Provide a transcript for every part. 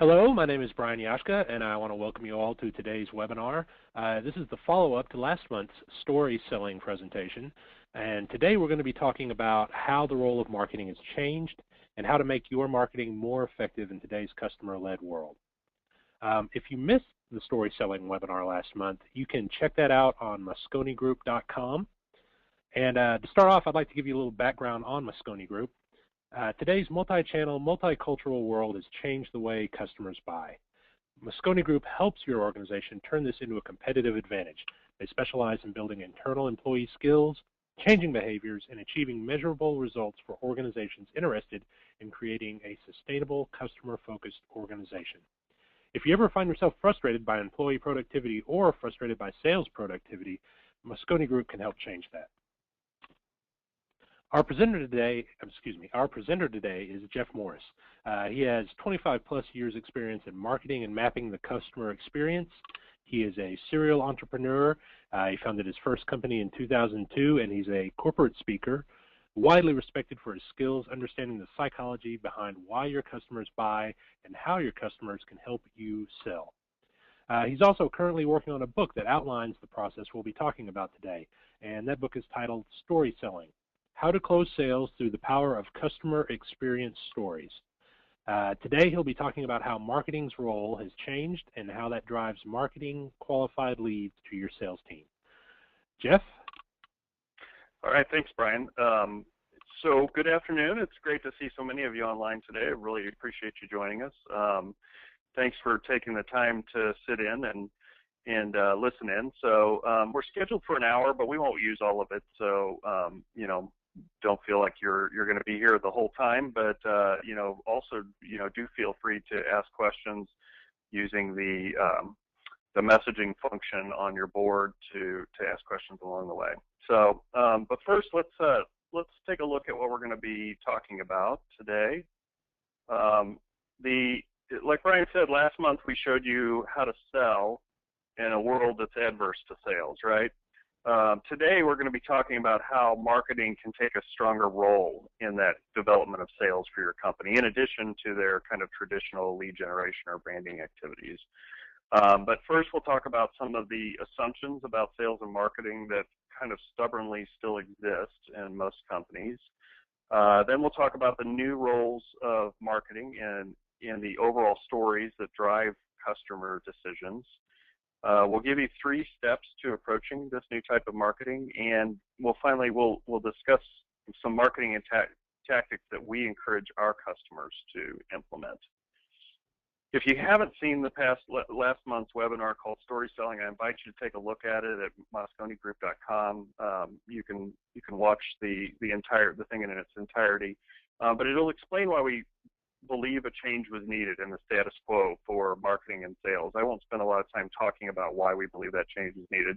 Hello, my name is Brian Yashka, and I want to welcome you all to today's webinar. This is the follow-up to last month's story selling presentation, and today we're going to be talking about how the role of marketing has changed and how to make your marketing more effective in today's customer-led world. If you missed the story selling webinar last month, you can check that out on mosconigroup.com. And to start off, I'd like to give you a little background on Mosconi Group. Today's multi-channel, multicultural world has changed the way customers buy. Mosconi Group helps your organization turn this into a competitive advantage. They specialize in building internal employee skills, changing behaviors, and achieving measurable results for organizations interested in creating a sustainable, customer-focused organization. If you ever find yourself frustrated by employee productivity or frustrated by sales productivity, Mosconi Group can help change that. Our presenter today is Jeff Morris. He has 25 plus years experience in marketing and mapping the customer experience. He is a serial entrepreneur. He founded his first company in 2002, and he's a corporate speaker, widely respected for his skills, understanding the psychology behind why your customers buy and how your customers can help you sell. He's also currently working on a book that outlines the process we'll be talking about today, and that book is titled Story Selling: How to Close Sales Through the Power of Customer Experience Stories. Today he'll be talking about how marketing's role has changed and how that drives marketing qualified leads to your sales team. Jeff? All right, thanks, Brian. So good afternoon. It's great to see so many of you online today. I really appreciate you joining us. Thanks for taking the time to sit in and listen in. So we're scheduled for an hour, but we won't use all of it. So don't feel like you're going to be here the whole time, but also do feel free to ask questions using the messaging function on your board to ask questions along the way. So, but first, let's take a look at what we're going to be talking about today. Like Brian said, last month we showed you how to sell in a world that's adverse to sales, right? Today we're going to be talking about how marketing can take a stronger role in that development of sales for your company, in addition to their kind of traditional lead generation or branding activities. But first we'll talk about some of the assumptions about sales and marketing that kind of stubbornly still exist in most companies. Then we'll talk about the new roles of marketing and the overall stories that drive customer decisions. We'll give you 3 steps to approaching this new type of marketing, and we'll discuss some marketing and tactics that we encourage our customers to implement. If you haven't seen last month's webinar called Story Selling, I invite you to take a look at it at mosconigroup.com. You can watch the thing in its entirety, but it'll explain why we believe a change was needed in the status quo for marketing and sales. I won't spend a lot of time talking about why we believe that change is needed,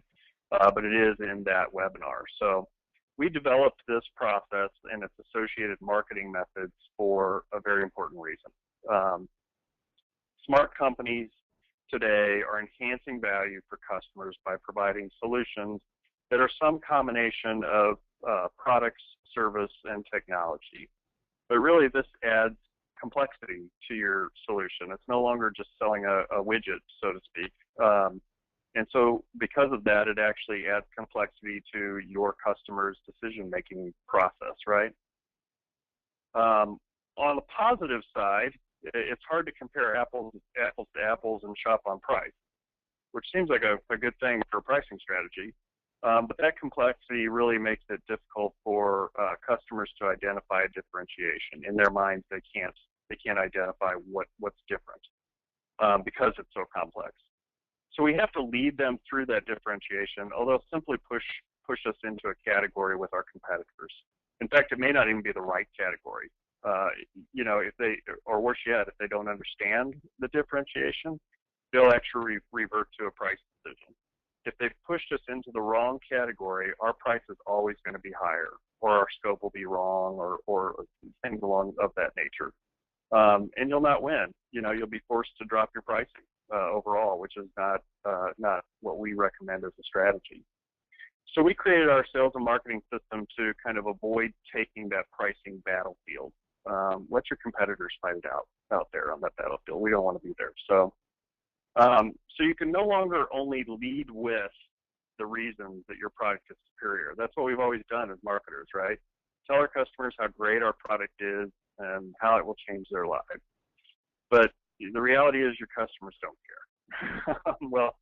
but it is in that webinar. So we developed this process and its associated marketing methods for a very important reason. Smart companies today are enhancing value for customers by providing solutions that are some combination of products, service, and technology. But really this adds complexity to your solution. It's no longer just selling a widget, so to speak. And so because of that, it actually adds complexity to your customer's decision-making process, right? On the positive side, it's hard to compare apples to apples and shop on price, which seems like a good thing for a pricing strategy. But that complexity really makes it difficult for customers to identify differentiation. In their minds, they can't identify what's different because it's so complex. So we have to lead them through that differentiation, although simply push us into a category with our competitors. In fact, it may not even be the right category. Or worse yet, if they don't understand the differentiation, they'll actually revert to a price decision. If they've pushed us into the wrong category, our price is always going to be higher, or our scope will be wrong, or things along of that nature. And you'll not win. You'll be forced to drop your pricing overall, which is not what we recommend as a strategy. So we created our sales and marketing system to kind of avoid taking that pricing battlefield. Let your competitors fight it out there on that battlefield. We don't want to be there. So you can no longer only lead with the reasons that your product is superior. That's what we've always done as marketers, right? Tell our customers how great our product is and how it will change their lives. But the reality is your customers don't care. Well,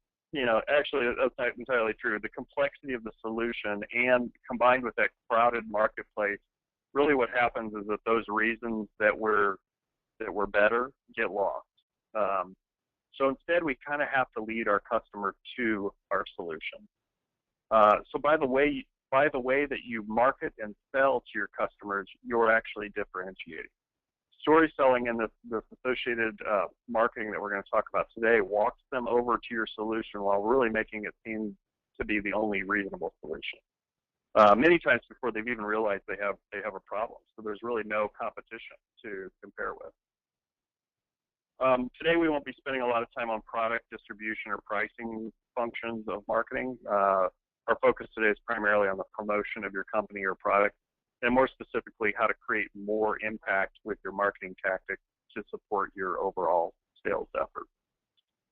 actually, that's not entirely true. The complexity of the solution and combined with that crowded marketplace, really what happens is that those reasons that we're better get lost. So instead, we kind of have to lead our customer to our solution. So by the way that you market and sell to your customers, you're actually differentiating. Story selling and the associated marketing that we're going to talk about today walks them over to your solution while really making it seem to be the only reasonable solution. Many times before they've even realized they have a problem. So there's really no competition to compare with. Today we won't be spending a lot of time on product distribution or pricing functions of marketing. Our focus today is primarily on the promotion of your company or product, and more specifically, how to create more impact with your marketing tactics to support your overall sales effort.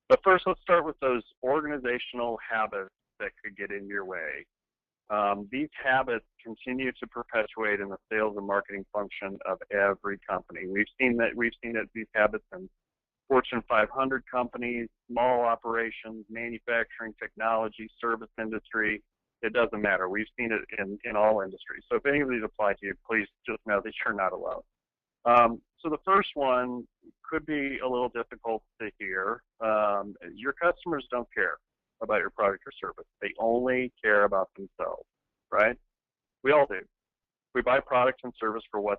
But first, let's start with those organizational habits that could get in your way. These habits continue to perpetuate in the sales and marketing function of every company. We've seen these habits in Fortune 500 companies, small operations, manufacturing, technology, service industry. It doesn't matter. We've seen it in all industries. So if any of these apply to you, please just know that you're not alone. So the first one could be a little difficult to hear. Your customers don't care about your product or service. They only care about themselves, right? We all do. We buy products and services for what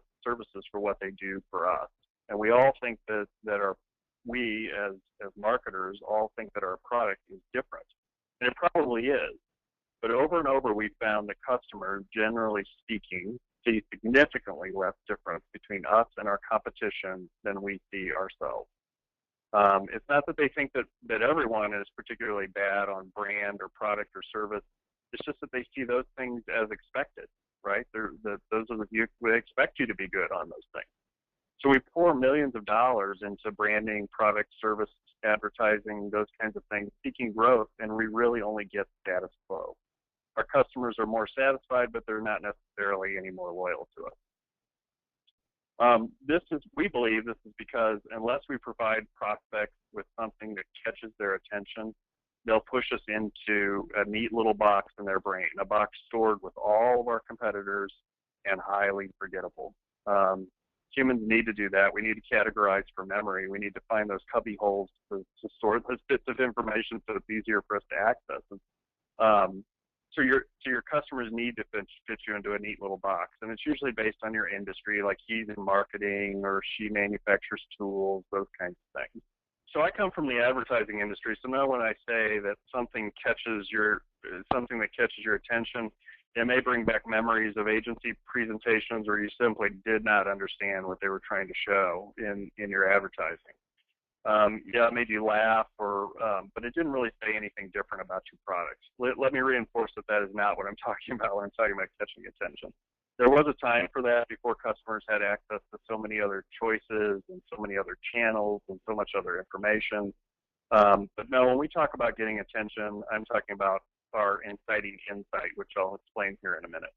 they do for us. And we all think that we as marketers all think that our product is different. And it probably is. But over and over, we've found that customers, generally speaking, see significantly less difference between us and our competition than we see ourselves. It's not that they think that everyone is particularly bad on brand or product or service. It's just that they see those things as expected, right? Those are we expect you to be good on those things. So we pour millions of dollars into branding, product, service, advertising, those kinds of things, seeking growth, and we really only get status quo. Our customers are more satisfied, but they're not necessarily any more loyal to us. We believe this is because unless we provide prospects with something that catches their attention, they'll push us into a neat little box in their brain, a box stored with all of our competitors and highly forgettable. Humans need to do that. We need to categorize for memory. We need to find those cubby holes to store those bits of information so it's easier for us to access. So your customers need to fit you into a neat little box, and it's usually based on your industry, like he's in marketing or she manufactures tools, those kinds of things. So I come from the advertising industry, so now when I say that something that catches your attention, it may bring back memories of agency presentations where you simply did not understand what they were trying to show in your advertising. Yeah, it made you laugh, but it didn't really say anything different about your products. Let me reinforce that is not what I'm talking about when I'm talking about catching attention. There was a time for that before customers had access to so many other choices and so many other channels and so much other information. But no, when we talk about getting attention, I'm talking about our inciting insight, which I'll explain here in a minute.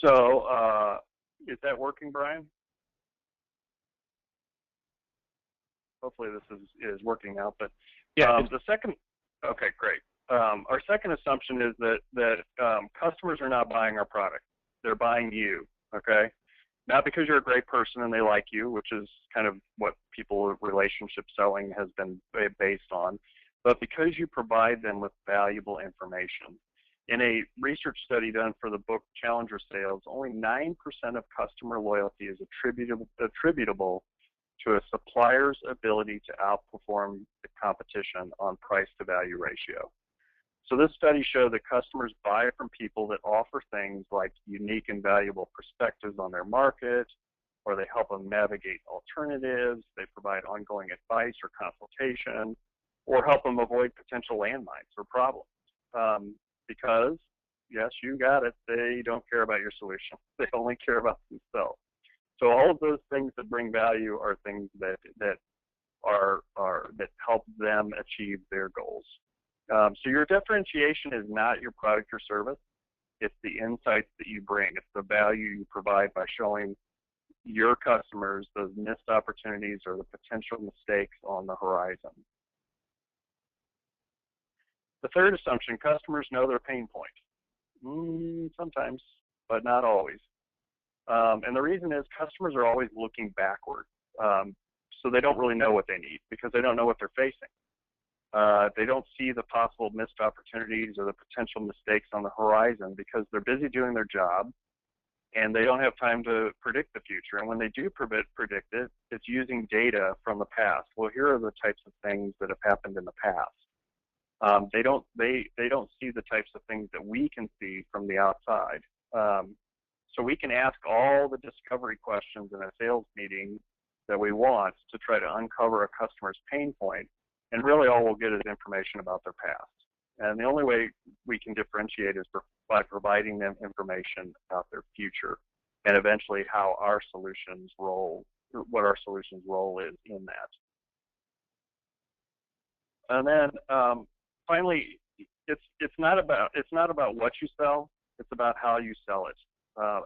So is that working, Brian? Hopefully this is working now. But yeah, okay, great. Our second assumption is that customers are not buying our product. They're buying you, okay? Not because you're a great person and they like you, which is kind of what relationship selling has been based on, but because you provide them with valuable information. In a research study done for the book Challenger Sales, only 9% of customer loyalty is attributable to a supplier's ability to outperform the competition on price-to-value ratio. So this study showed that customers buy from people that offer things like unique and valuable perspectives on their market, or they help them navigate alternatives, they provide ongoing advice or consultation, or help them avoid potential landmines or problems. Because, yes, you got it, they don't care about your solution. They only care about themselves. So all of those things that bring value are things that help them achieve their goals. So your differentiation is not your product or service. It's the insights that you bring. It's the value you provide by showing your customers those missed opportunities or the potential mistakes on the horizon. The third assumption, customers know their pain point. Sometimes, but not always. And the reason is customers are always looking backward. So they don't really know what they need because they don't know what they're facing. They don't see the possible missed opportunities or the potential mistakes on the horizon because they're busy doing their job and they don't have time to predict the future. And when they do predict it, it's using data from the past. Well, here are the types of things that have happened in the past. They don't see the types of things that we can see from the outside. So we can ask all the discovery questions in a sales meeting that we want to try to uncover a customer's pain point, and really all we'll get is information about their past. And the only way we can differentiate is by providing them information about their future and eventually how our solutions role, what our solutions role is in that. And then finally, it's not about what you sell, it's about how you sell it.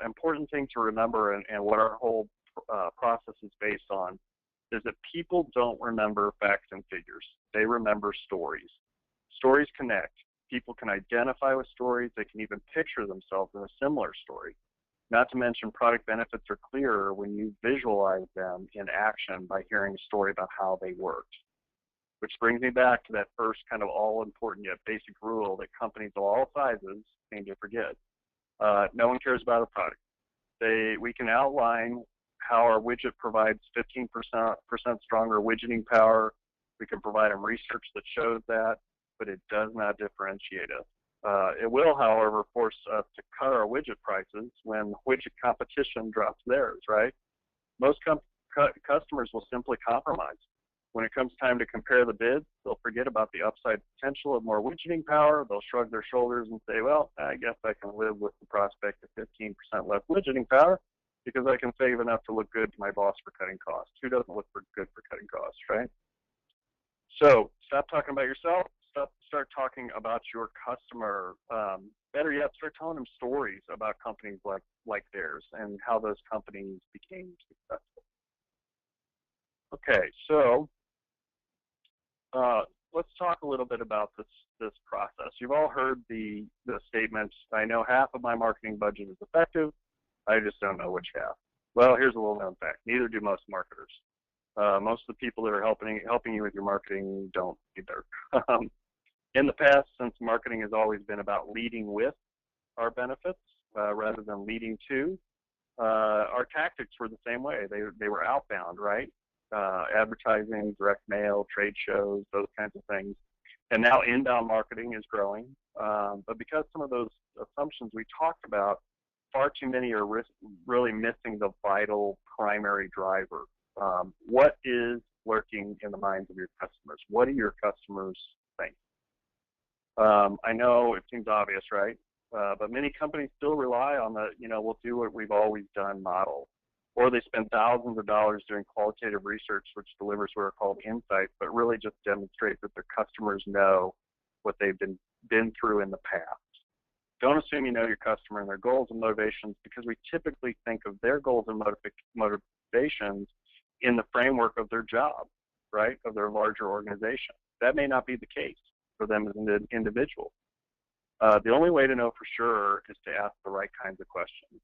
Important thing to remember, and what our whole process is based on, is that people don't remember facts and figures. They remember stories. Stories connect. People can identify with stories. They can even picture themselves in a similar story. Not to mention, product benefits are clearer when you visualize them in action by hearing a story about how they worked. Which brings me back to that first kind of all-important yet basic rule that companies of all sizes seem to forget. No one cares about a product. We can outline how our widget provides 15% stronger widgeting power. We can provide them research that shows that, but it does not differentiate us. It will, however, force us to cut our widget prices when widget competition drops theirs, right? Most customers will simply compromise. When it comes time to compare the bids, they'll forget about the upside potential of more widgeting power. They'll shrug their shoulders and say, well, I guess I can live with the prospect of 15% less widgeting power because I can save enough to look good to my boss for cutting costs. Who doesn't look good for cutting costs, right? So stop talking about yourself. Start talking about your customer. Better yet, start telling them stories about companies like theirs and how those companies became successful. Okay, so let's talk a little bit about this process. You've all heard the statements, I know half of my marketing budget is effective, I just don't know which half. Well, here's a little known fact. Neither do most marketers. Most of the people that are helping you with your marketing don't either. In the past, since marketing has always been about leading with our benefits rather than leading to, our tactics were the same way. They were outbound, right? Advertising, direct mail, trade shows, those kinds of things. And now inbound marketing is growing. But because some of those assumptions we talked about, far too many are really missing the vital primary driver. What is lurking in the minds of your customers? What do your customers think? I know it seems obvious, right? But many companies still rely on the, we'll do what we've always done model. Or they spend thousands of dollars doing qualitative research, which delivers what are called insights, but really just demonstrate that their customers know what they've been through in the past. Don't assume you know your customer and their goals and motivations, because we typically think of their goals and motivations in the framework of their job, right, of their larger organization. That may not be the case for them as an individual. The only way to know for sure is to ask the right kinds of questions.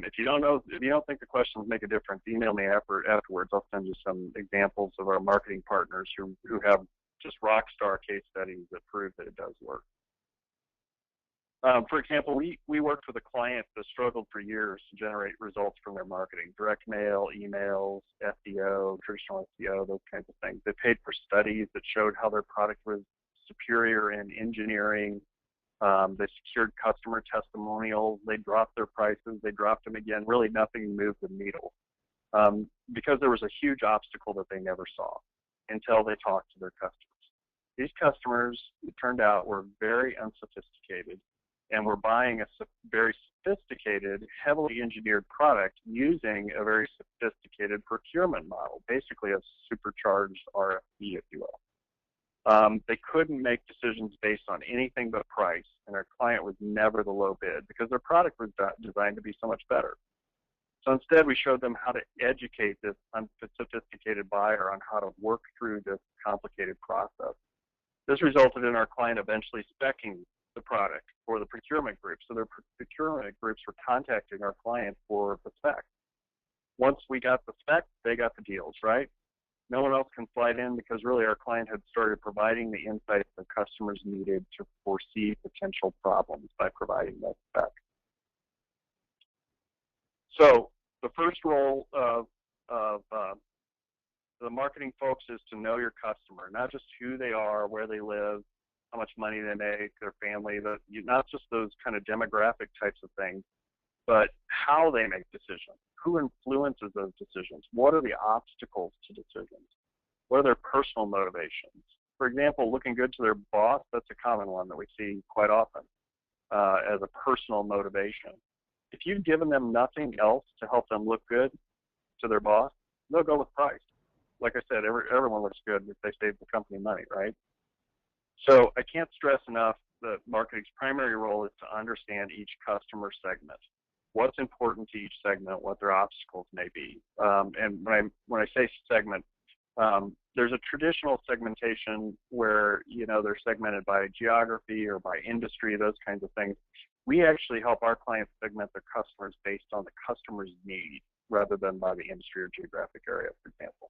If you don't think the questions make a difference, email me afterwards. I'll send you some examples of our marketing partners who have just rock star case studies that prove that it does work. For example, we worked with a client that struggled for years to generate results from their marketing, direct mail, emails, SEO, traditional SEO, those kinds of things. They paid for studies that showed how their product was superior in engineering. They secured customer testimonials. They dropped their prices. They dropped them again. Really nothing moved the needle because there was a huge obstacle that they never saw until they talked to their customers. These customers, it turned out, were very unsophisticated and we're buying a very sophisticated, heavily engineered product using a very sophisticated procurement model, basically a supercharged RFP, if you will. They couldn't make decisions based on anything but price, and our client was never the low bid because their product was designed to be so much better. So instead, we showed them how to educate this unsophisticated buyer on how to work through this complicated process. This resulted in our client eventually speccing the product for the procurement group. So their procurement groups were contacting our client for the spec. Once we got the spec, they got the deals, right? No one else can slide in because really our client had started providing the insights that customers needed to foresee potential problems by providing that spec. So the first role of the marketing folks is to know your customer, not just who they are, where they live, how much money they make, their family, not just those kind of demographic types of things, but how they make decisions. Who influences those decisions? What are the obstacles to decisions? What are their personal motivations? For example, looking good to their boss, that's a common one that we see quite often as a personal motivation. If you've given them nothing else to help them look good to their boss, they'll go with price. Like I said, everyone looks good if they save the company money, right? So I can't stress enough that marketing's primary role is to understand each customer segment. What's important to each segment, what their obstacles may be. And when I say segment, there's a traditional segmentation where, they're segmented by geography or by industry, those kinds of things. We actually help our clients segment their customers based on the customer's need rather than by the industry or geographic area, for example.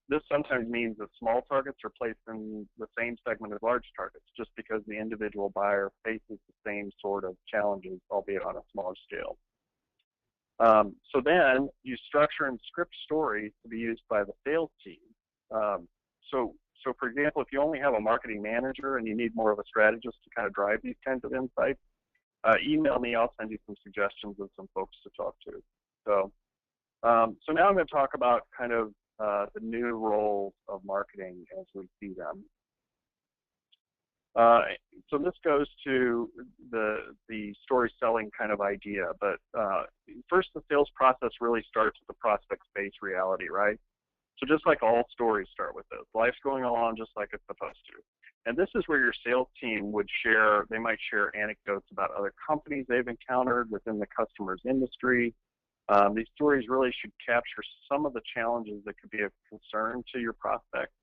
This sometimes means that small targets are placed in the same segment as large targets just because the individual buyer faces the same sort of challenges, albeit on a smaller scale. So then you structure and script stories to be used by the sales team. So for example, if you only have a marketing manager and you need more of a strategist to kind of drive these kinds of insights, email me. I'll send you some suggestions of some folks to talk to. So now I'm going to talk about kind of the new roles of marketing as we see them. So this goes to the story selling kind of idea, but first the sales process really starts with the prospect-based reality, right? So just like all stories start with this, life's going along just like it's supposed to. And this is where your sales team would they might share anecdotes about other companies they've encountered within the customer's industry. These stories really should capture some of the challenges that could be of concern to your prospect.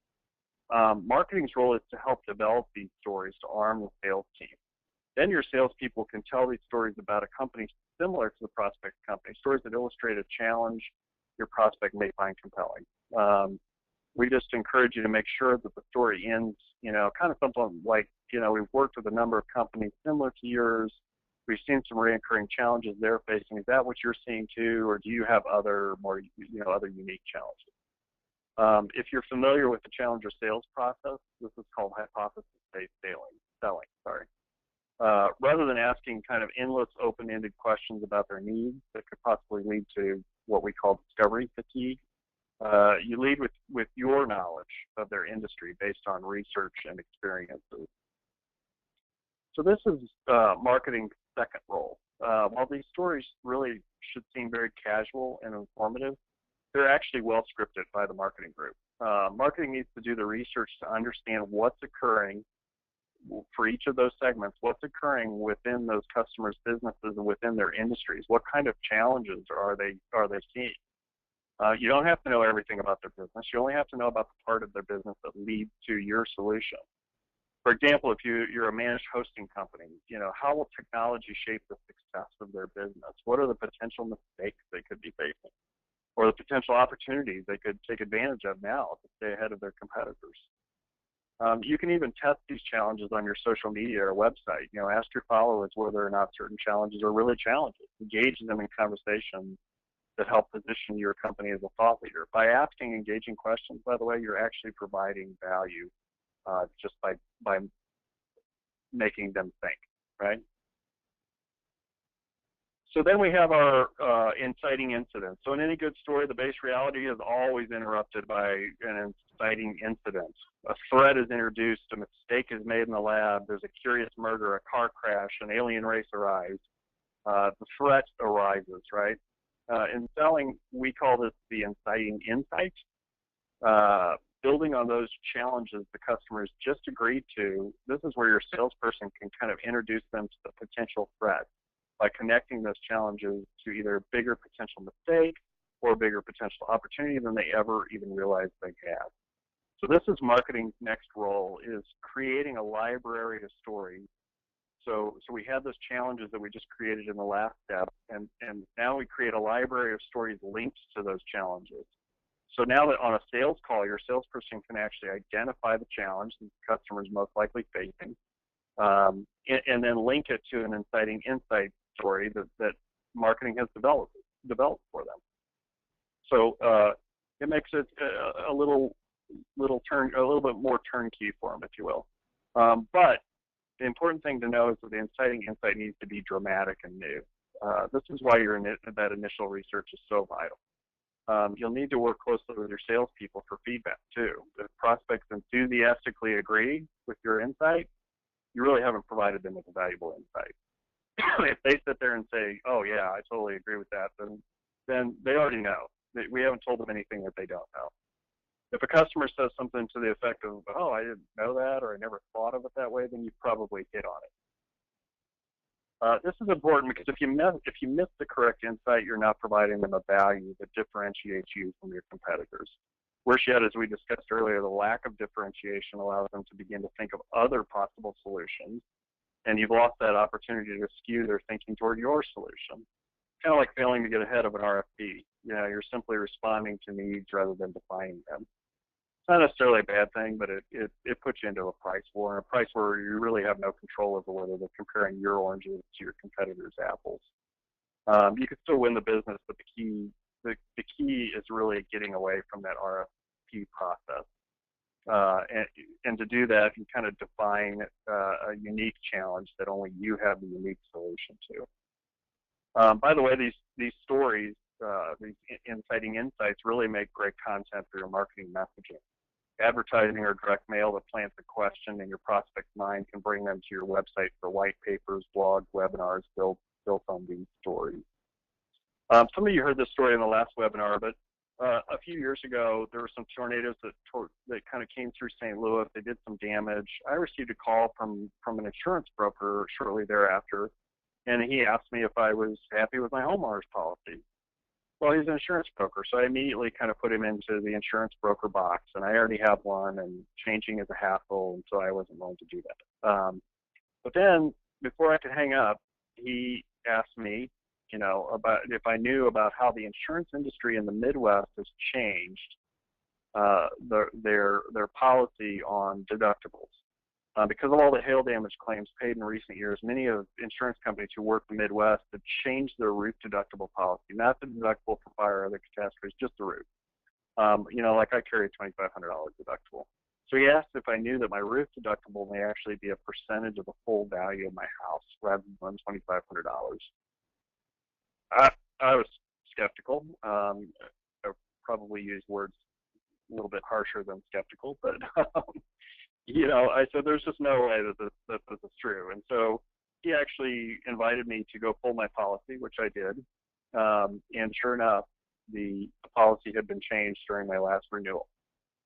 Marketing's role is to help develop these stories to arm the sales team. Then your salespeople can tell these stories about a company similar to the prospect company, stories that illustrate a challenge your prospect may find compelling. We just encourage you to make sure that the story ends, kind of something like, we've worked with a number of companies similar to yours. We've seen some recurring challenges they're facing. Is that what you're seeing too, or do you have other more, other unique challenges? If you're familiar with the challenger sales process, this is called hypothesis-based selling. Rather than asking kind of endless open-ended questions about their needs that could possibly lead to what we call discovery fatigue, you lead with your knowledge of their industry based on research and experiences. So this is marketing's second role. While these stories really should seem very casual and informative, they're actually well scripted by the marketing group. Marketing needs to do the research to understand what's occurring for each of those segments, what's occurring within those customers' businesses and within their industries. What kind of challenges are they seeing? You don't have to know everything about their business. You only have to know about the part of their business that leads to your solution. For example, if you're a managed hosting company, how will technology shape the success of their business? What are the potential mistakes they could be facing? Or the potential opportunities they could take advantage of now to stay ahead of their competitors? You can even test these challenges on your social media or website. Ask your followers whether or not certain challenges are really challenges. Engage them in conversations that help position your company as a thought leader. By asking engaging questions, by the way, you're actually providing value just by making them think, right? So then we have our inciting incident. So in any good story, the base reality is always interrupted by an inciting incident. A threat is introduced, a mistake is made in the lab, there's a curious murder, a car crash, an alien race arrives. The threat arises, right? In selling, we call this the inciting insight. Building on those challenges the customers just agreed to, this is where your salesperson can kind of introduce them to the potential threat by connecting those challenges to either a bigger potential mistake or a bigger potential opportunity than they ever even realized they had. So this is marketing's next role, is creating a library of stories. So we had those challenges that we just created in the last step, and now we create a library of stories linked to those challenges. So now that on a sales call, your salesperson can actually identify the challenge that the customer is most likely facing, and then link it to an inciting insight story that marketing has developed for them. So it makes it a little bit more turnkey for them, if you will. But the important thing to know is that the inciting insight needs to be dramatic and new. This is why that initial research is so vital. You'll need to work closely with your salespeople for feedback too. If prospects enthusiastically agree with your insight, you really haven't provided them with a valuable insight. If they sit there and say, "Oh yeah, I totally agree with that," then they already know. We haven't told them anything that they don't know. If a customer says something to the effect of, "Oh, I didn't know that," or "I never thought of it that way," then you've probably hit on it. This is important because if you miss the correct insight, you're not providing them a value that differentiates you from your competitors. Worse yet, as we discussed earlier, the lack of differentiation allows them to begin to think of other possible solutions, and you've lost that opportunity to skew their thinking toward your solution. Kind of like failing to get ahead of an RFP. You're simply responding to needs rather than defining them. It's not necessarily a bad thing, but it puts you into a price war, and a price where you really have no control over whether they're comparing your oranges to your competitors' apples. You could still win the business, but the key is really getting away from that RFP process. And to do that, you kind of define a unique challenge that only you have the unique solution to. By the way, these stories, these inciting insights really make great content for your marketing messaging. Advertising or direct mail that plants a question in your prospect's mind can bring them to your website for white papers, blogs, webinars built on these stories. Some of you heard this story in the last webinar, but a few years ago, there were some tornadoes that kind of came through St. Louis. They did some damage. I received a call from an insurance broker shortly thereafter, and he asked me if I was happy with my homeowner's policy. Well, he's an insurance broker, so I immediately kind of put him into the insurance broker box, and I already have one, and changing is a hassle, and so I wasn't willing to do that. But then, before I could hang up, he asked me, about if I knew about how the insurance industry in the Midwest has changed their policy on deductibles. Because of all the hail damage claims paid in recent years, many of insurance companies who work in the Midwest have changed their roof deductible policy, not the deductible for fire or other catastrophes, just the roof. Like I carry a $2,500 deductible. So he asked if I knew that my roof deductible may actually be a percentage of the full value of my house rather than $2,500. I was skeptical. I probably used words a little bit harsher than skeptical, but I said there's just no way that this is true. And so he actually invited me to go pull my policy, which I did. And sure enough, the policy had been changed during my last renewal.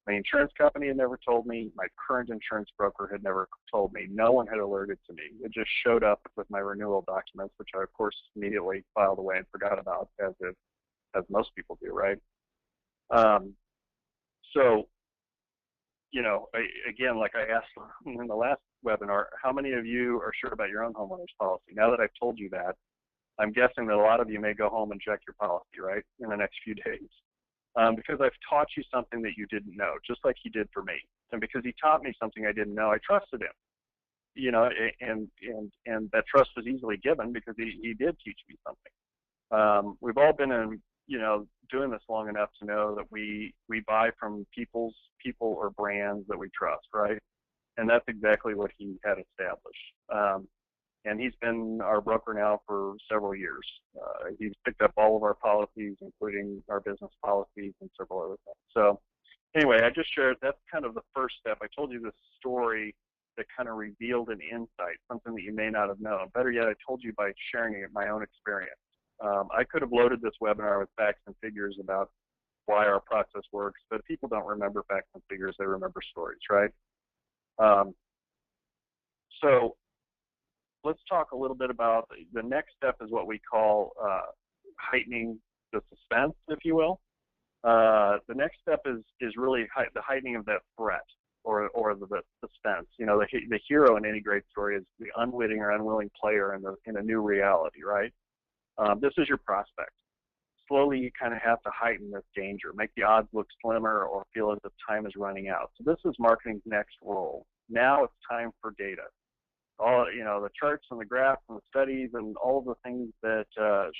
My insurance company had never told me. My current insurance broker had never told me. No one had alerted to me. It just showed up with my renewal documents, which I, of course, immediately filed away and forgot about, as most people do, right? Again, like I asked in the last webinar, how many of you are sure about your own homeowner's policy? Now that I've told you that, I'm guessing that a lot of you may go home and check your policy, right, in the next few days. Because I've taught you something that you didn't know, just like he did for me. And because he taught me something I didn't know, I trusted him. And that trust was easily given because he did teach me something. We've all been in, doing this long enough to know that we buy from people or brands that we trust, right? And that's exactly what he had established. and he's been our broker now for several years. He's picked up all of our policies, including our business policies and several other things. So anyway, I just shared, that's kind of the first step. I told you this story that kind of revealed an insight, something that you may not have known. Better yet, I told you by sharing it, my own experience. I could have loaded this webinar with facts and figures about why our process works, but people don't remember facts and figures, they remember stories, right? So let's talk a little bit about the next step is what we call heightening the suspense, if you will. The next step is really the heightening of that threat or the suspense. You know, the hero in any great story is the unwitting or unwilling player in a new reality, right? This is your prospect. Slowly, you kind of have to heighten this danger, make the odds look slimmer or feel as if time is running out. So this is marketing's next role. Now it's time for data. All, you know, the charts and the graphs and the studies and all of the things that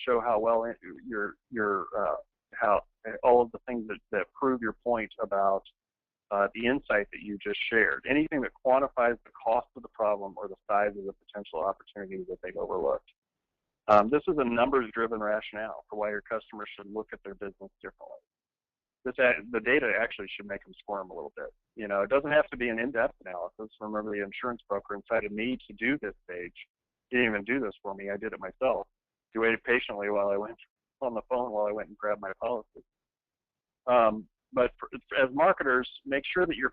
show how well how all of the things that prove your point about the insight that you just shared. Anything that quantifies the cost of the problem or the size of the potential opportunity that they've overlooked. This is a numbers-driven rationale for why your customers should look at their business differently. The data actually should make them squirm a little bit. You know, it doesn't have to be an in-depth analysis. Remember, the insurance broker incited me to do this stage. He didn't even do this for me. I did it myself. He waited patiently while I went on the phone while I went and grabbed my policy. But as marketers, make sure that you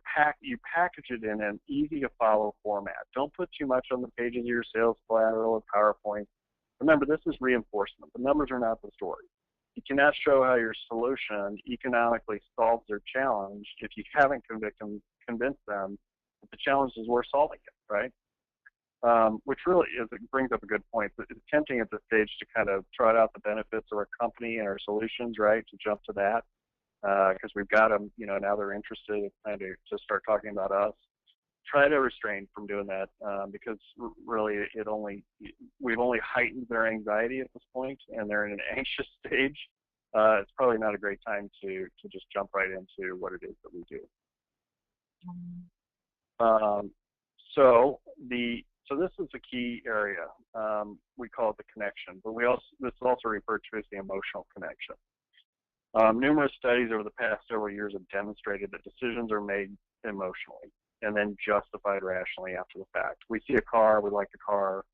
package it in an easy-to-follow format. Don't put too much on the pages of your sales collateral or PowerPoint. Remember, this is reinforcement. The numbers are not the story. You cannot show how your solution economically solves their challenge if you haven't convinced them that the challenge is worth solving it, right? Which really brings up a good point. It's tempting at this stage to kind of trot out the benefits of our company and our solutions, right, to jump to that, because we've got them, you know, now they're interested in trying to start talking about us. Try to restrain from doing that because really we've only heightened their anxiety at this point, and they're in an anxious stage. It's probably not a great time to just jump right into what it is that we do. So this is the key area. We call it the connection, but this is also referred to as the emotional connection. Numerous studies over the past several years have demonstrated that decisions are made emotionally and then justified rationally after the fact. We see a car, we like the car,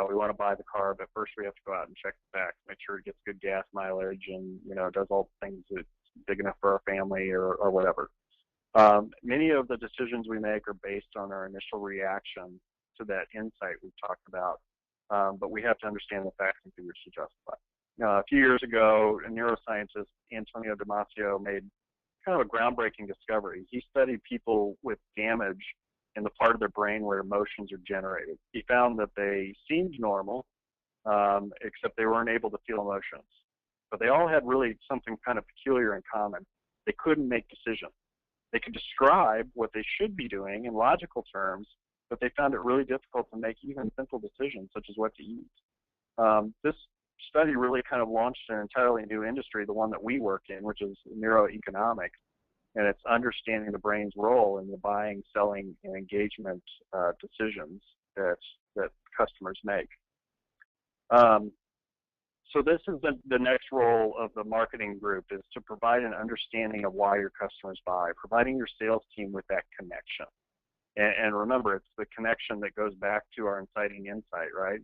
we want to buy the car, but first we have to go out and check the facts, make sure it gets good gas mileage and, you know, does all the things that's big enough for our family or whatever. Many of the decisions we make are based on our initial reaction to that insight we've talked about, but we have to understand the facts and figures to justify. A few years ago, a neuroscientist, Antonio Damasio, made kind of a groundbreaking discovery. He studied people with damage in the part of their brain where emotions are generated. He found that they seemed normal, except they weren't able to feel emotions. But they all had really something kind of peculiar in common. They couldn't make decisions. They could describe what they should be doing in logical terms, but they found it really difficult to make even simple decisions, such as what to eat. This study really kind of launched an entirely new industry, the one that we work in, which is neuroeconomics, and it's understanding the brain's role in the buying, selling, and engagement decisions that customers make. So this is the next role of the marketing group, is to provide an understanding of why your customers buy, providing your sales team with that connection. And remember, it's the connection that goes back to our inciting insight, right?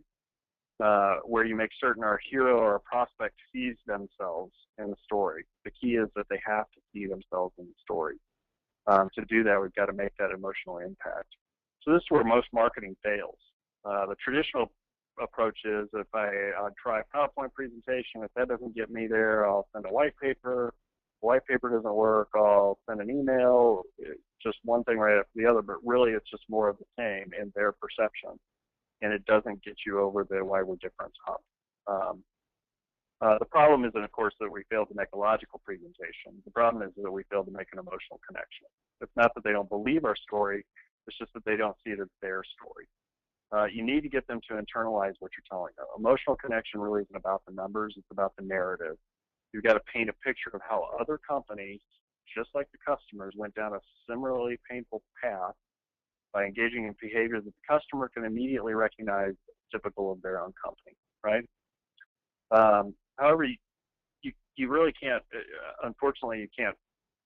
Where you make certain our hero or our prospect sees themselves in the story. The key is that they have to see themselves in the story. To do that, we've got to make that emotional impact. So this is where most marketing fails. The traditional approach is, if I'll try a PowerPoint presentation, if that doesn't get me there, I'll send a white paper. If the white paper doesn't work, I'll send an email. It's just one thing right after the other, but really it's just more of the same in their perception. And it doesn't get you over the why we're different hump. The problem isn't, of course, that we failed to make a logical presentation. The problem is that we failed to make an emotional connection. It's not that they don't believe our story, it's just that they don't see it as their story. You need to get them to internalize what you're telling them. Emotional connection really isn't about the numbers, it's about the narrative. You've got to paint a picture of how other companies, just like the customers, went down a similarly painful path by engaging in behavior that the customer can immediately recognize typical of their own company, right? However, you really can't, unfortunately, you can't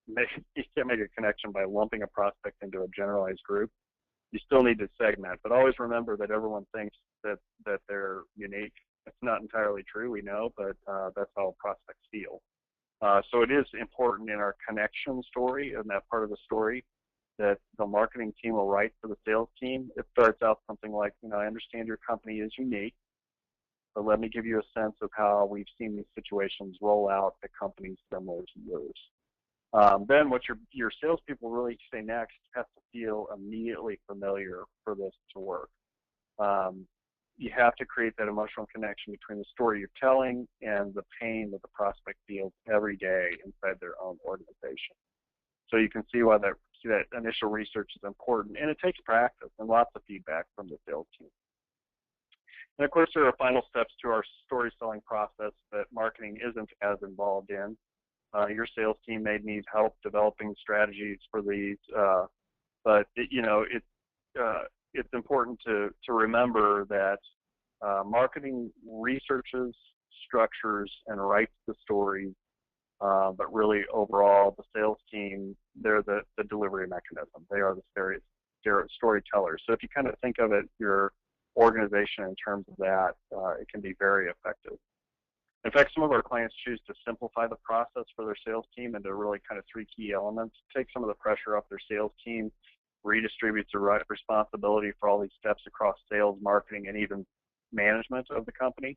make a connection by lumping a prospect into a generalized group. You still need to segment, but always remember that everyone thinks that they're unique. It's not entirely true, we know, but that's how prospects feel. So it is important in our connection story, in that part of the story, that the marketing team will write for the sales team. It starts out something like, I understand your company is unique, but let me give you a sense of how we've seen these situations roll out at companies similar to yours. Then what your salespeople really say next has to feel immediately familiar for this to work. You have to create that emotional connection between the story you're telling and the pain that the prospect feels every day inside their own organization. So you can see why that initial research is important, and it takes practice and lots of feedback from the sales team. And of course, there are final steps to our story selling process that marketing isn't as involved in. Your sales team may need help developing strategies for these, but it's important to remember that marketing researches, structures, and writes the stories, but really overall the sales team, they're the delivery mechanism. They are the storytellers. So if you kind of think of it, your organization in terms of that, it can be very effective. In fact, some of our clients choose to simplify the process for their sales team into really kind of 3 key elements. Take some of the pressure off their sales team, redistribute the right responsibility for all these steps across sales, marketing, and even management of the company.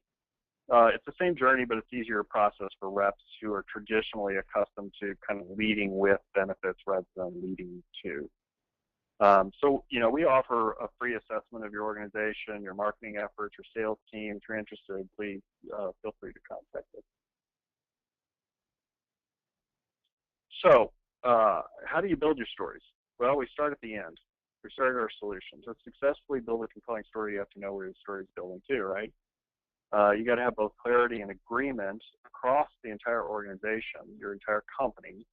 It's the same journey, but it's easier process for reps who are traditionally accustomed to kind of leading with benefits rather than leading to. So, we offer a free assessment of your organization, your marketing efforts, your sales team. If you're interested, please feel free to contact us. So, how do you build your stories? Well, we start at the end. We start at our solution. To successfully build a compelling story, you have to know where your story is building to, right? You got to have both clarity and agreement across the entire organization, your entire company,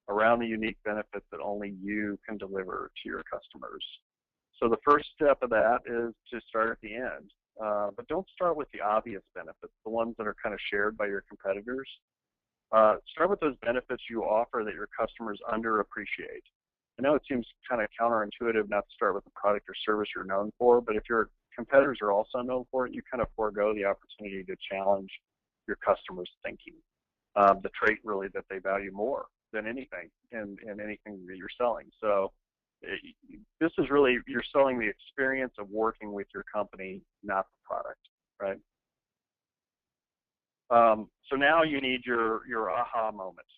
around the unique benefits that only you can deliver to your customers. So the first step of that is to start at the end. But don't start with the obvious benefits, the ones that are kind of shared by your competitors. Start with those benefits you offer that your customers underappreciate. I know it seems kind of counterintuitive not to start with the product or service you're known for, but if your competitors are also known for it, you kind of forego the opportunity to challenge your customers' thinking, the trait really that they value more than anything in anything that you're selling. So this is really, you're selling the experience of working with your company, not the product, right? So now you need your aha moment.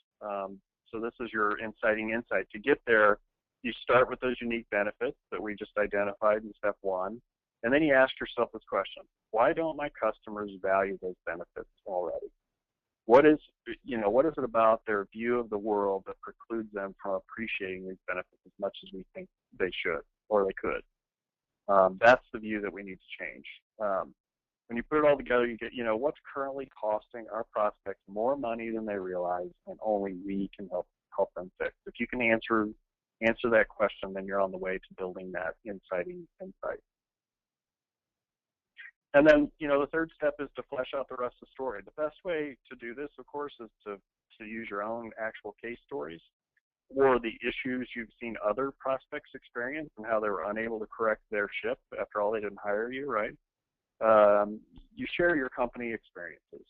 So this is your inciting insight. To get there, you start with those unique benefits that we just identified in step 1, and then you ask yourself this question: why don't my customers value those benefits already? What is it about their view of the world that precludes them from appreciating these benefits as much as we think they should or they could? That's the view that we need to change. When you put it all together, you get, what's currently costing our prospects more money than they realize, and only we can help them fix. If you can answer that question, then you're on the way to building that inciting insight. And then, the third step is to flesh out the rest of the story. The best way to do this, of course, is to use your own actual case stories or the issues you've seen other prospects experience and how they were unable to correct their ship. After all, they didn't hire you, right? You share your company experiences.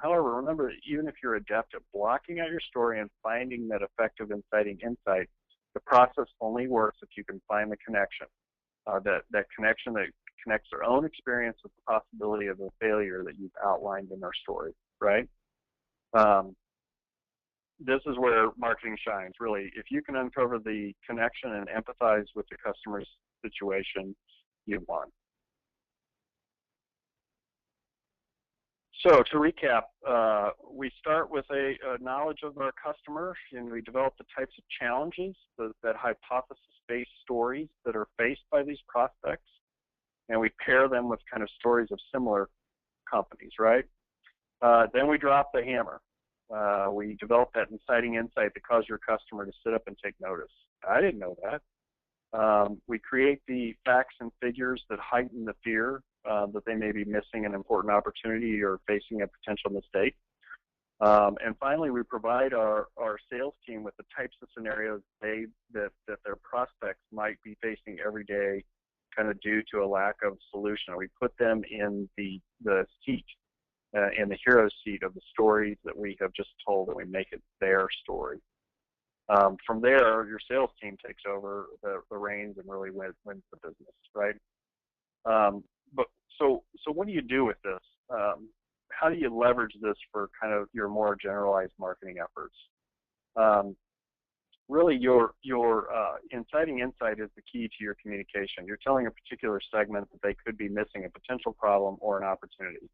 However, remember, even if you're adept at blocking out your story and finding that effective inciting insight, the process only works if you can find the connection, that connection that connects their own experience with the possibility of a failure that you've outlined in our story, right? This is where marketing shines, really. If you can uncover the connection and empathize with the customer's situation, you've won. So to recap, we start with a knowledge of our customer, and we develop the types of challenges, that hypothesis-based stories that are faced by these prospects, and we pair them with kind of stories of similar companies, right? Then we drop the hammer. We develop that inciting insight that caused your customer to sit up and take notice. I didn't know that. We create the facts and figures that heighten the fear that they may be missing an important opportunity or facing a potential mistake. And finally, we provide our sales team with the types of scenarios that their prospects might be facing every day, kind of due to a lack of solution. We put them in the seat, in the hero seat of the stories that we have just told, and we make it their story. From there, your sales team takes over the reins and really wins the business, right? But so what do you do with this? How do you leverage this for kind of your more generalized marketing efforts? Really, your inciting insight is the key to your communication. You're telling a particular segment that they could be missing a potential problem or an opportunity.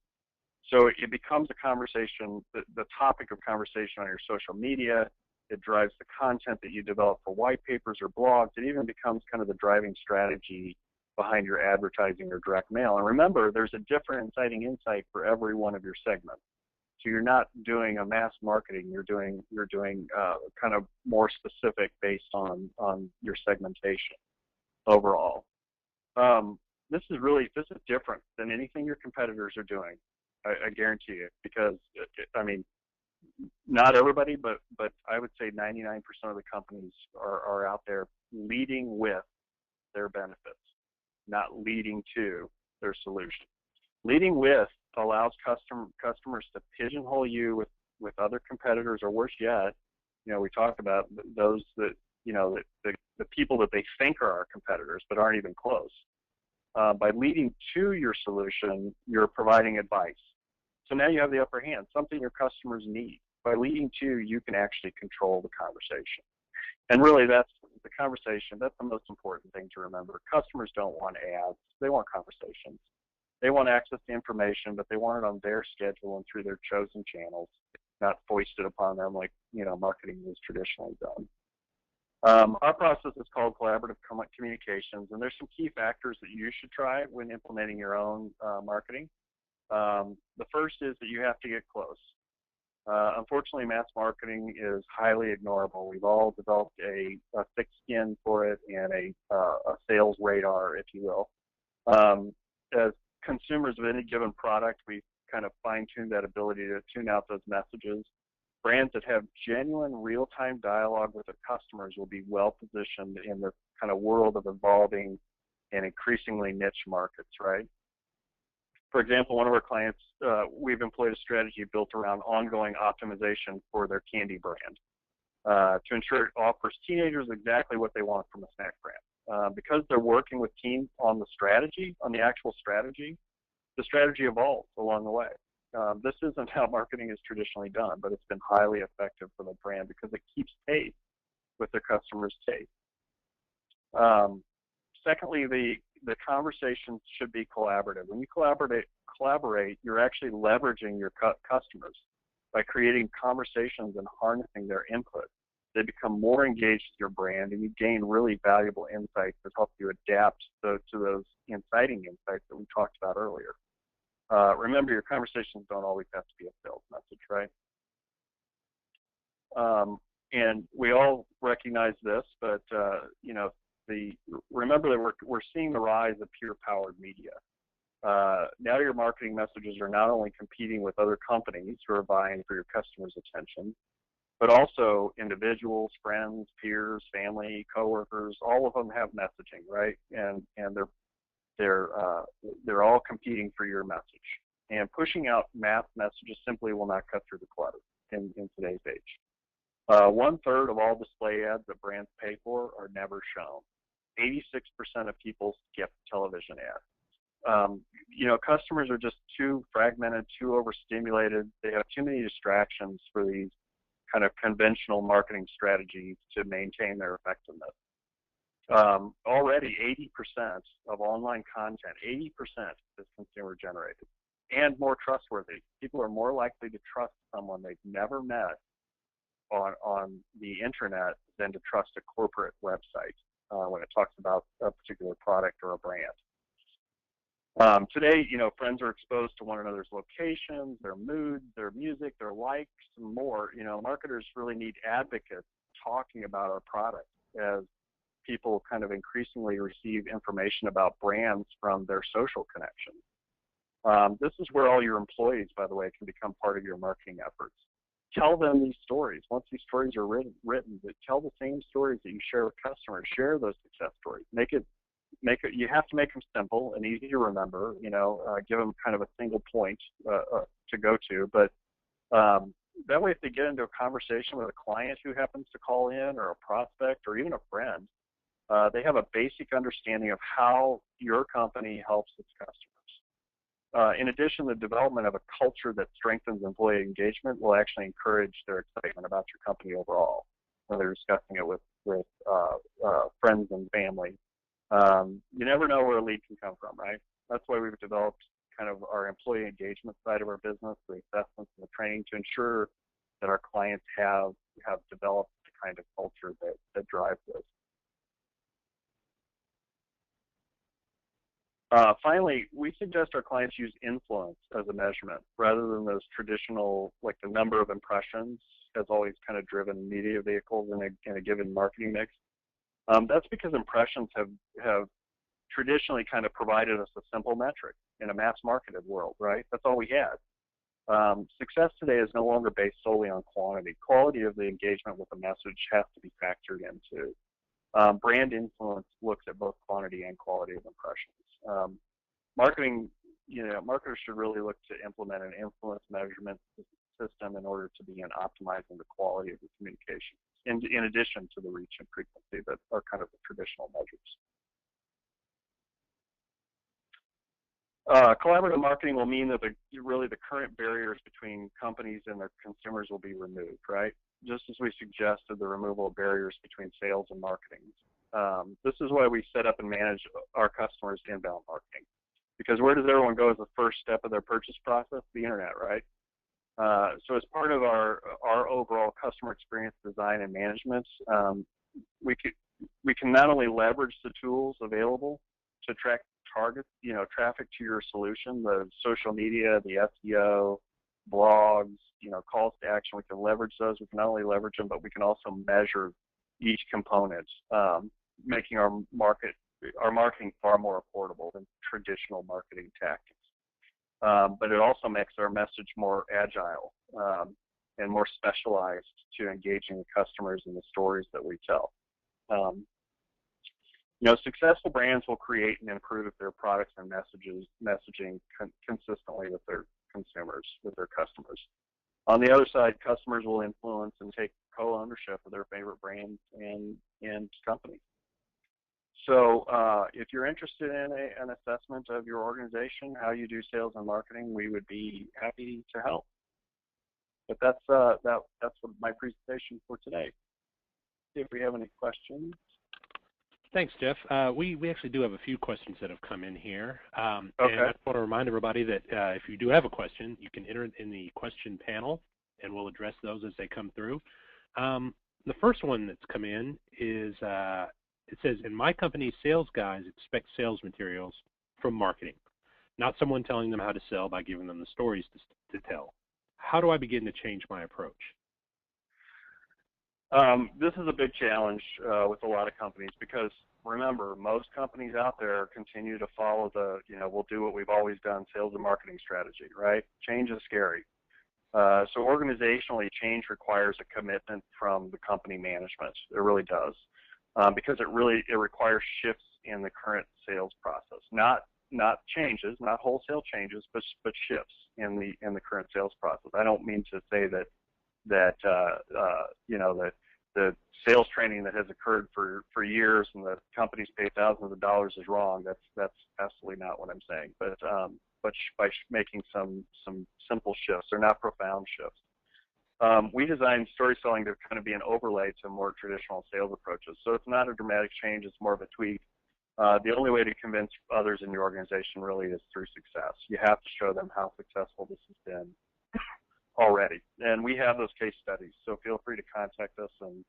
So it becomes a conversation, the topic of conversation on your social media. It drives the content that you develop for white papers or blogs. It even becomes kind of the driving strategy behind your advertising or direct mail. And remember, there's a different inciting insight for every one of your segments. So you're not doing a mass marketing. You're doing kind of more specific based on your segmentation overall. This is different than anything your competitors are doing. I guarantee you, because I mean, not everybody, but I would say 99% of the companies are out there leading with their benefits, not leading to their solution. Leading with allows customers to pigeonhole you with other competitors, or worse yet, we talked about those that, the people that they think are our competitors but aren't even close. By leading to your solution, you're providing advice. So now you have the upper hand, something your customers need. By leading to, you can actually control the conversation. And really, that's the conversation. That's the most important thing to remember. Customers don't want ads. They want conversations. They want access to information, but they want it on their schedule and through their chosen channels, not foisted upon them like, marketing is traditionally done. Our process is called collaborative communications, and there's some key factors that you should try when implementing your own marketing. The first is that you have to get close. Unfortunately, mass marketing is highly ignorable. We've all developed a thick skin for it and a sales radar, if you will. As consumers of any given product, we kind of fine-tune that ability to tune out those messages. Brands that have genuine real-time dialogue with their customers will be well-positioned in the kind of world of evolving and increasingly niche markets, right? For example, one of our clients, we've employed a strategy built around ongoing optimization for their candy brand to ensure it offers teenagers exactly what they want from a snack brand. Because they're working with teams on the strategy, on the actual strategy, the strategy evolves along the way. This isn't how marketing is traditionally done, but it's been highly effective for the brand because it keeps pace with their customers' taste. Secondly, the conversations should be collaborative. When you collaborate, you're actually leveraging your customers by creating conversations and harnessing their input. They become more engaged with your brand, and you gain really valuable insights that help you adapt to those inciting insights that we talked about earlier. Remember, your conversations don't always have to be a sales message, right? And we all recognize this, but remember that we're seeing the rise of peer-powered media. Now your marketing messages are not only competing with other companies who are vying for your customers' attention, but also individuals, friends, peers, family, coworkers. All of them have messaging, right? And they're all competing for your message. And pushing out mass messages simply will not cut through the clutter in today's age. 1/3 of all display ads that brands pay for are never shown. 86% of people skip television ads. Customers are just too fragmented, too overstimulated. They have too many distractions for these kind of conventional marketing strategies to maintain their effectiveness. Already 80% of online content, 80% is consumer generated and more trustworthy. People are more likely to trust someone they've never met on the internet than to trust a corporate website when it talks about a particular product or a brand. Today, friends are exposed to one another's locations, their moods, their music, their likes, and more. Marketers really need advocates talking about our product as people kind of increasingly receive information about brands from their social connections. This is where all your employees, by the way, can become part of your marketing efforts. Tell them these stories. Once these stories are written, tell the same stories that you share with customers. Share those success stories. You have to make them simple and easy to remember. Give them kind of a single point to go to. But that way, if they get into a conversation with a client who happens to call in, or a prospect, or even a friend, they have a basic understanding of how your company helps its customers. In addition, the development of a culture that strengthens employee engagement will actually encourage their excitement about your company overall, when they're discussing it with friends and family. You never know where a lead can come from, right? That's why we've developed kind of our employee engagement side of our business, the assessments and the training, to ensure that our clients have developed the kind of culture that drives this. Finally, we suggest our clients use influence as a measurement rather than those traditional, like the number of impressions has always kind of driven media vehicles in a given marketing mix. That's because impressions have traditionally kind of provided us a simple metric in a mass marketed world, right? That's all we had. Success today is no longer based solely on quantity. Quality of the engagement with the message has to be factored into. Brand influence looks at both quantity and quality of impressions. Marketers should really look to implement an influence measurement system in order to begin optimizing the quality of the communication, in addition to the reach and frequency that are kind of the traditional measures. Collaborative marketing will mean that the current barriers between companies and their consumers will be removed, right? Just as we suggested the removal of barriers between sales and marketing. This is why we set up and manage our customers' inbound marketing. Because where does everyone go as the first step of their purchase process? The internet, right? So as part of our overall customer experience design and management, we can not only leverage the tools available to track traffic to your solution, the social media, the SEO, blogs, calls to action. We can leverage those. We can not only leverage them, but we can also measure each component, making our marketing far more affordable than traditional marketing tactics. But it also makes our message more agile and more specialized to engaging the customers in the stories that we tell. Successful brands will create and improve their products and messaging consistently with their consumers, with their customers. On the other side, customers will influence and take co-ownership of their favorite brands and companies. So if you're interested in an assessment of your organization, how you do sales and marketing, we would be happy to help. But that's my presentation for today. See if we have any questions. Thanks, Jeff. We actually do have a few questions that have come in here. Okay. And I want to remind everybody that if you do have a question, you can enter it in the question panel, and we'll address those as they come through. The first one that's come in is, it says, in my company, sales guys expect sales materials from marketing, not someone telling them how to sell by giving them the stories to tell. How do I begin to change my approach? This is a big challenge with a lot of companies because, remember, most companies out there continue to follow the, we'll do what we've always done, sales and marketing strategy, right? Change is scary. So organizationally, change requires a commitment from the company management. It really does, because it requires shifts in the current sales process, not changes, not wholesale changes, but shifts in the current sales process. I don't mean to say that the sales training that has occurred for years and the companies pay thousands of dollars is wrong. That's absolutely not what I'm saying. But by making some simple shifts, they're not profound shifts. We designed story selling to kind of be an overlay to more traditional sales approaches. So it's not a dramatic change, it's more of a tweak. The only way to convince others in your organization really is through success. You have to show them how successful this has been already. And we have those case studies, so feel free to contact us and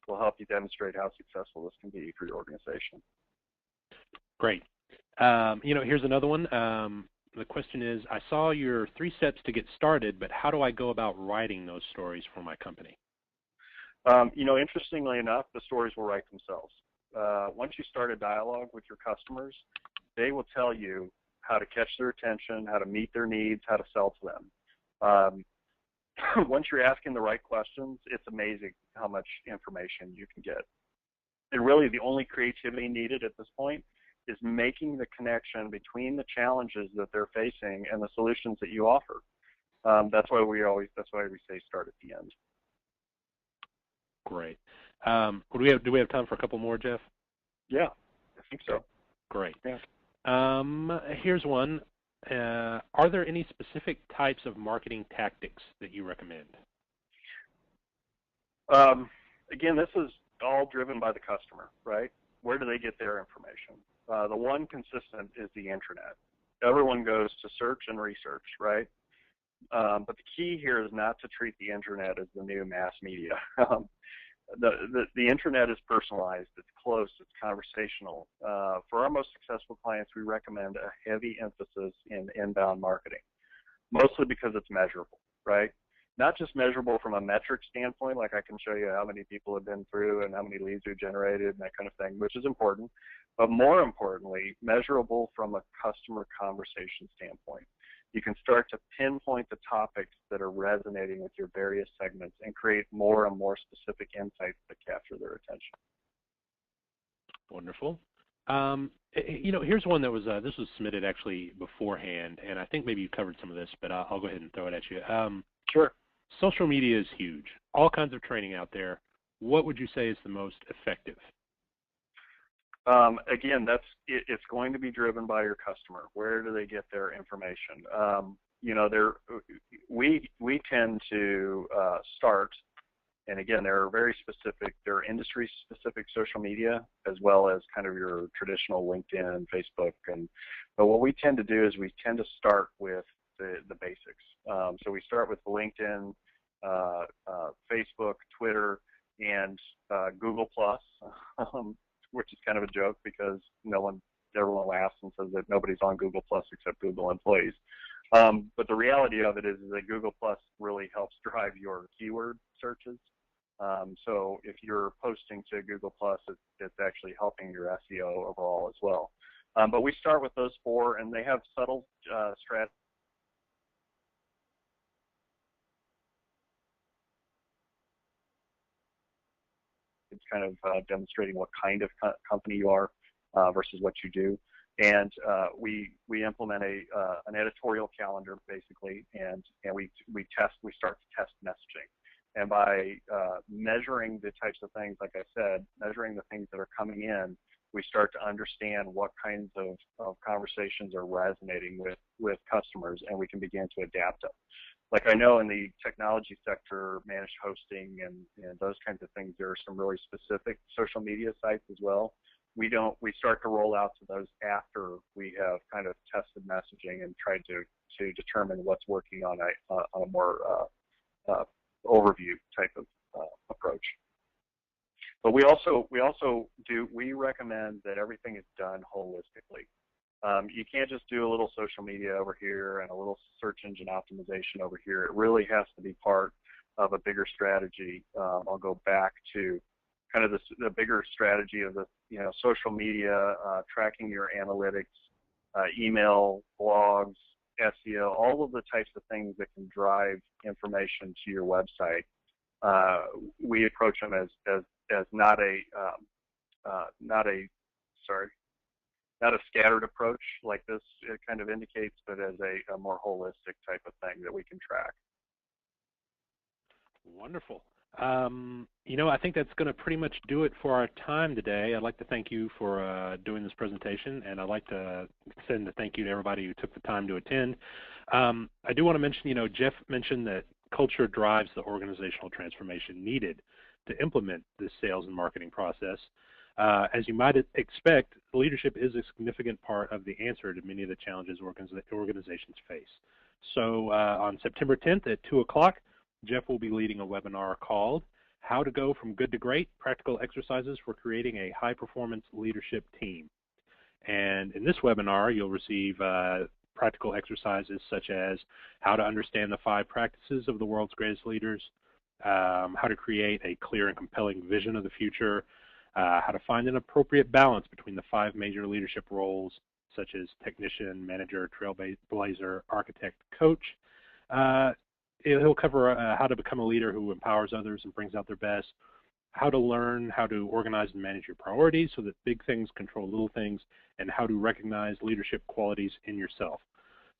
we'll help you demonstrate how successful this can be for your organization. Great. Here's another one. The question is, I saw your 3 steps to get started, but how do I go about writing those stories for my company? Interestingly enough, the stories will write themselves. once you start a dialogue with your customers, they will tell you how to catch their attention, how to meet their needs, how to sell to them. Once you're asking the right questions, it's amazing how much information you can get. And really the only creativity needed at this point is making the connection between the challenges that they're facing and the solutions that you offer. That's why we say start at the end. Great. Do we have time for a couple more, Jeff? Yeah, I think so. Great. Yeah. Here's one. Are there any specific types of marketing tactics that you recommend? Again, this is all driven by the customer, right? Where do they get their information? The one consistent is the internet. Everyone goes to search and research, right? But the key here is not to treat the internet as the new mass media. The internet is personalized, it's close, it's conversational. For our most successful clients, we recommend a heavy emphasis in inbound marketing, mostly because it's measurable, right? Not just measurable from a metric standpoint, like I can show you how many people have been through and how many leads are generated and that kind of thing, which is important, but more importantly, measurable from a customer conversation standpoint. You can start to pinpoint the topics that are resonating with your various segments and create more and more specific insights that capture their attention. Wonderful. Here's one that was, this was submitted actually beforehand, and I think maybe you covered some of this, but I'll go ahead and throw it at you. Sure. Social media is huge. All kinds of training out there. What would you say is the most effective? Again, it's going to be driven by your customer. Where do they get their information? We tend to start, and again, there are industry-specific social media as well as kind of your traditional LinkedIn, Facebook, but what we tend to do is we tend to start with the basics. So we start with LinkedIn, Facebook, Twitter, and Google Plus. Which is kind of a joke because everyone laughs and says that nobody's on Google Plus except Google employees. But the reality of it is that Google Plus really helps drive your keyword searches. So if you're posting to Google Plus, it's actually helping your SEO overall as well. But we start with those four, and they have subtle strategies. It's kind of demonstrating what kind of company you are versus what you do. And we implement an editorial calendar basically, and we start to test messaging. And by measuring the types of things, like I said, measuring the things that are coming in, we start to understand what kinds of conversations are resonating with customers, and we can begin to adapt them. Like I know in the technology sector, managed hosting and those kinds of things, there are some really specific social media sites as well. We start to roll out to those after we have kind of tested messaging and tried to determine what's working on a more overview type of approach. But we recommend that everything is done holistically. You can't just do a little social media over here and a little search engine optimization over here. It really has to be part of a bigger strategy. I'll go back to kind of the bigger strategy of the social media, tracking your analytics, email, blogs, SEO, all of the types of things that can drive information to your website. We approach them as not a scattered approach like this it kind of indicates, but as a more holistic type of thing that we can track. Wonderful. I think that's going to pretty much do it for our time today. I'd like to thank you for doing this presentation, and I'd like to send a thank you to everybody who took the time to attend. I do want to mention, Jeff mentioned that culture drives the organizational transformation needed to implement this sales and marketing process. As you might expect, leadership is a significant part of the answer to many of the challenges organizations face. So on September 10th at 2 o'clock, Jeff will be leading a webinar called How to Go from Good to Great, Practical Exercises for Creating a High-Performance Leadership Team. And in this webinar, you'll receive practical exercises such as how to understand the 5 practices of the world's greatest leaders, how to create a clear and compelling vision of the future, how to find an appropriate balance between the 5 major leadership roles, such as technician, manager, trailblazer, architect, coach. He'll cover how to become a leader who empowers others and brings out their best, how to learn how to organize and manage your priorities so that big things control little things, and how to recognize leadership qualities in yourself.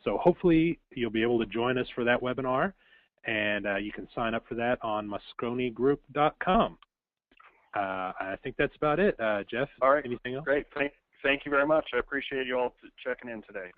So hopefully you'll be able to join us for that webinar, and you can sign up for that on mosconigroup.com. I think that's about it. Jeff, all right. Anything else? Great. Thank you very much. I appreciate you all checking in today.